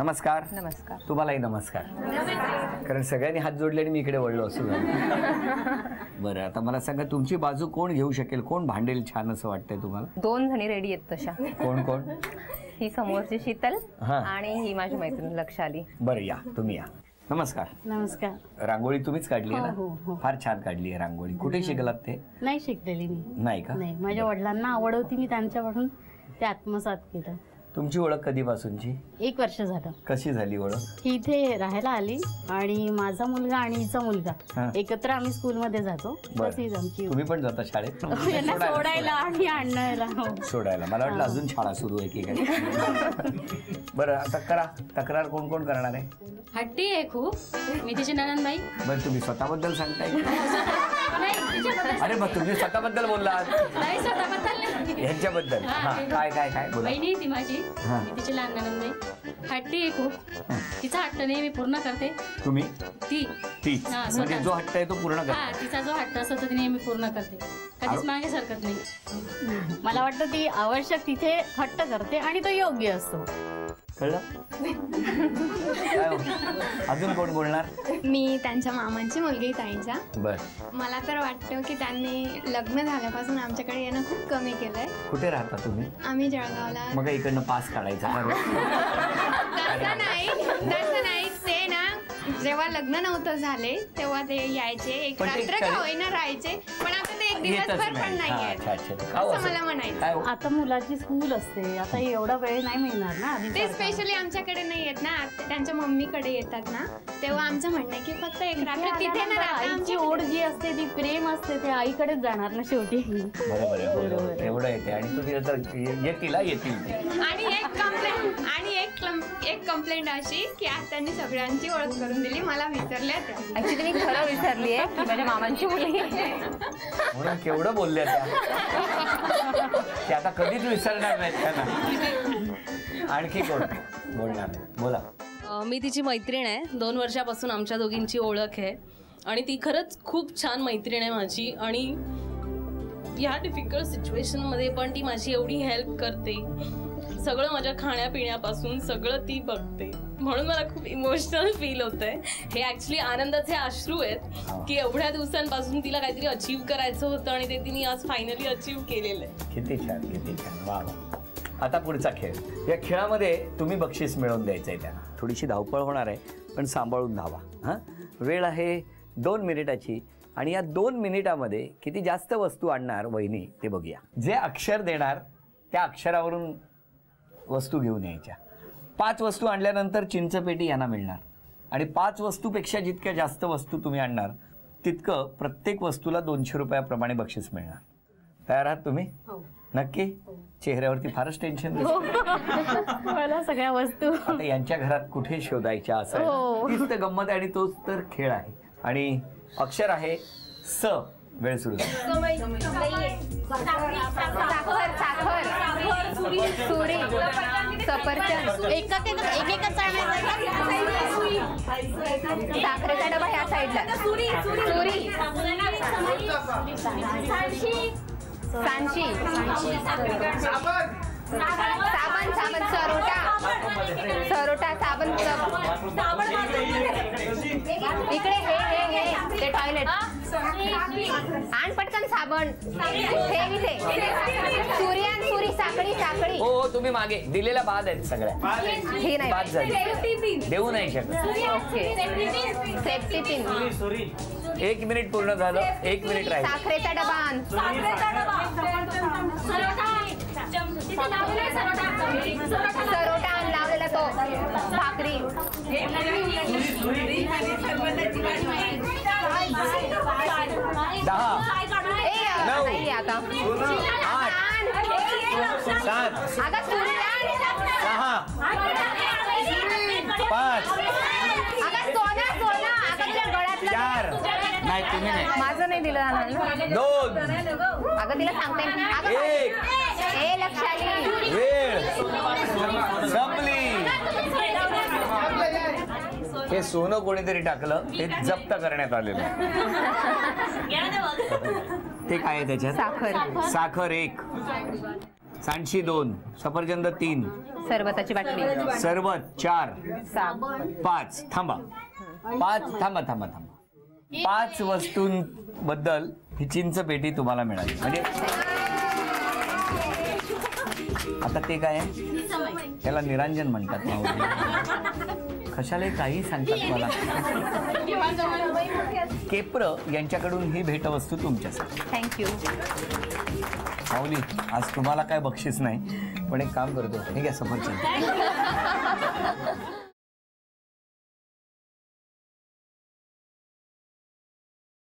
नमस्कार. नमस्कार. तुम्हालाही नमस्कार. कारण सगळ्यांनी हात जोडले आणि मी इकडे वळलो असं झालं. बरं, आता मला सांगा तुमची बाजू कोण घेऊ शकेल, कोण भांडेल छान असं वाटतंय तुम्हाला? 2 जणी रेडी आहेत तशा. कोण कोण? ही समोरची शीतल आणि ही माझी मैत्रीण लक्षाली. बरं, या तुम्ही या. नमस्कार. नमस्कार. रांगोळी तुम्हीच काढली आहे हो, ना? हो. फार छान काढली आहे रांगोळी. कुठे शिकलात ते? नाही शिकलेली मी. नाही का? नाही, माझ्या वडिलांना आवड होती, मी त्यांच्याकडून ते आत्मसात केलं. तुमची ओळख कधीपासूनची? 1 वर्ष झालं. कशी झाली ओळख? ही इथे राहायला आली आणि माझा मुलगा आणि हिचा मुलगा एकत्र आम्ही स्कूलमध्ये जातो. तशीच आमची. तुम्ही पण जाता शाळेत? यांना सोडायला आणि आणायला. सोडायला. मला वाटलं अजून शाळा सुरू आहे की काय. बरं, आता करा तक्रार. कोण कोण करणार आहे? हट्टी आहे खूप. मी तिची ननंदबाई. बरं, तुम्ही स्वतःबद्दल सांगताय? अरे मग तुम्ही स्वतःबद्दल बोललात? नाही, स्वतःबद्दल नाही, ह्यांच्याबद्दल. काय काय काय बोला. बहिणी ती माझी. मी तिची लहान ननंदबाई. हट्टी आहे खूप. तिचा हट्ट नेहमी पूर्ण करते. तुम्ही? तीच म्हणजे जो हट्ट आहे तो पूर्ण करते. तिचा जो हट्ट असतो तो ती नेहमी पूर्ण करते, कधीच मागे सरकत नाही. मला वाटतं ती आवश्यक तिथे हट्ट करते आणि तो योग्य असतो. कळलं? अजून कोण बोलणार? मी त्यांच्या मामांची मुलगी ताईंच्या. बरं. मला तर वाटतं की त्यांनी लग्न झाल्यापासून आमच्याकडे येणं खूप कमी केलंय. कुठे राहता तुम्ही? आम्ही जळगावला. मग इकडनं पास काढायचा. तसं नाही, ते ना जेव्हा लग्न नव्हतं झाले तेव्हा ते यायचे, एक रात्र का होईना राहायचे, पण आता ते एक दिवसभर पण नाहीये असं मला म्हणायचं. आता मुलाची स्कूल असते, आता एवढा वेळ नाही मिळणार ना. ते स्पेशली आमच्याकडे नाही येत ना, त्यांच्या मम्मीकडे येतात ना, तेव्हा आमचं म्हणणं आहे की फक्त एक रात्र तिथे ना राहता. आमची ओढ जी असते ती प्रेम असते, ते आईकडेच जाणार ना शेवटी. बरोबर एवढं येते. आणि तुम्ही येतील आणि एक कंप्लेंट अशी की आज त्यांनी सगळ्यांची ओळख करून दिली, मला विसरल्या त्या. ऍक्च्युली मी खरं विसरली आहे की माझ्या मामांची मुलगी. म्हणून केवढं बोलल्या त्या आता कधीच विसरणार नाहीत त्यांना. आणखी कोण बोलणार? बोला. मी तिची मैत्रीण आहे. 2 वर्षापासून आमच्या दोघींची ओळख आहे आणि ती खरंच खूप छान मैत्रीण आहे माझी. आणि ह्या डिफिकल्ट सिच्युएशनमध्ये पण ती माझी एवढी हेल्प करते. सगळं माझ्या खाण्यापिण्यापासून सगळं ती बघते, म्हणून मला खूप इमोशनल फील होतंय. हे ॲक्च्युली आनंदाचे अश्रू आहेत की एवढ्या दिवसांपासून तिला काहीतरी अचीव्ह करायचं होतं आणि ते तिने आज फायनली अचीव्ह केलेलं आहे. किती छान, किती छान. वा वा. आता पुढचा खेळ. या खेळामध्ये तुम्ही बक्षीस मिळवून द्यायचं आहे त्यांना. थोडीशी धावपळ होणार आहे, पण सांभाळून धावा. हां, वेळ आहे 2 मिनिटाची आणि या 2 मिनिटामध्ये किती जास्त वस्तू आणणार वहिनी ते बघूया. जे अक्षर देणार त्या अक्षरावरून वस्तू घेऊन यायच्या. 5 वस्तू आणल्यानंतर चिंचपेटी यांना मिळणार आणि 5 वस्तूपेक्षा जितक्या जास्त वस्तू तुम्ही आणणार तितकं प्रत्येक वस्तूला 200 रुपयाप्रमाणे बक्षीस मिळणार. तयार आहात तुम्ही? नक्की? चेहऱ्यावरती फारच टेन्शन मला सगळ्या वस्तू आता यांच्या घरात कुठे शोधायच्या असं. तीच तर गंमत आहे आणि तोच तर खेळ आहे. आणि अक्षर आहे स. वेळ सुरू. सुरी, सफरचंद. साखरेचा डबा ह्या साईडला. सांशी, साबण, सरोटा, साबण. इकडे हे ते टॉयलेट. आण पटकन साबण. सुरी, साखळी. हो, तुम्ही मागे दिलेल्या बाद आहेत सगळ्या. हे नाही बाद झाली, देऊ नाही शकत. ओके. Safety pin. 1 मिनिट पूर्ण झालं. 1 मिनिट राहील. साखरेचा डबा. सरोटा लावलेला तो. भाकरी. 10 9 आता 8 7 आता सुरी 6 5 4 नाही तुम्ही नाही. माझं नाही दिलं जाणार ना. 2 अगं तिला सांगते. 1 ए लक्षाली. वेळ संपली. हे सोनं कोणीतरी टाकलं, ते जप्त करण्यात आलेलं. ते काय आहे त्याच्यात? साखर. साखर 1 सांडशी 2, सफरचंद 3, सरबताची बाटली सरबत 4, साबण 5. थांबा 5 वस्तूंबद्दल ही चिंच पेटी तुम्हाला मिळाली. म्हणजे आता ते काय आहे, त्याला निरांजन म्हणतात माऊली. कशालाही काही सांगतात मला. केप्र यांच्याकडून ही भेटवस्तू तुमच्यासाठी. थँक्यू. माऊली, आज तुम्हाला काय बक्षीस नाही, पण एक काम करतो, हे घ्या सफरचंद.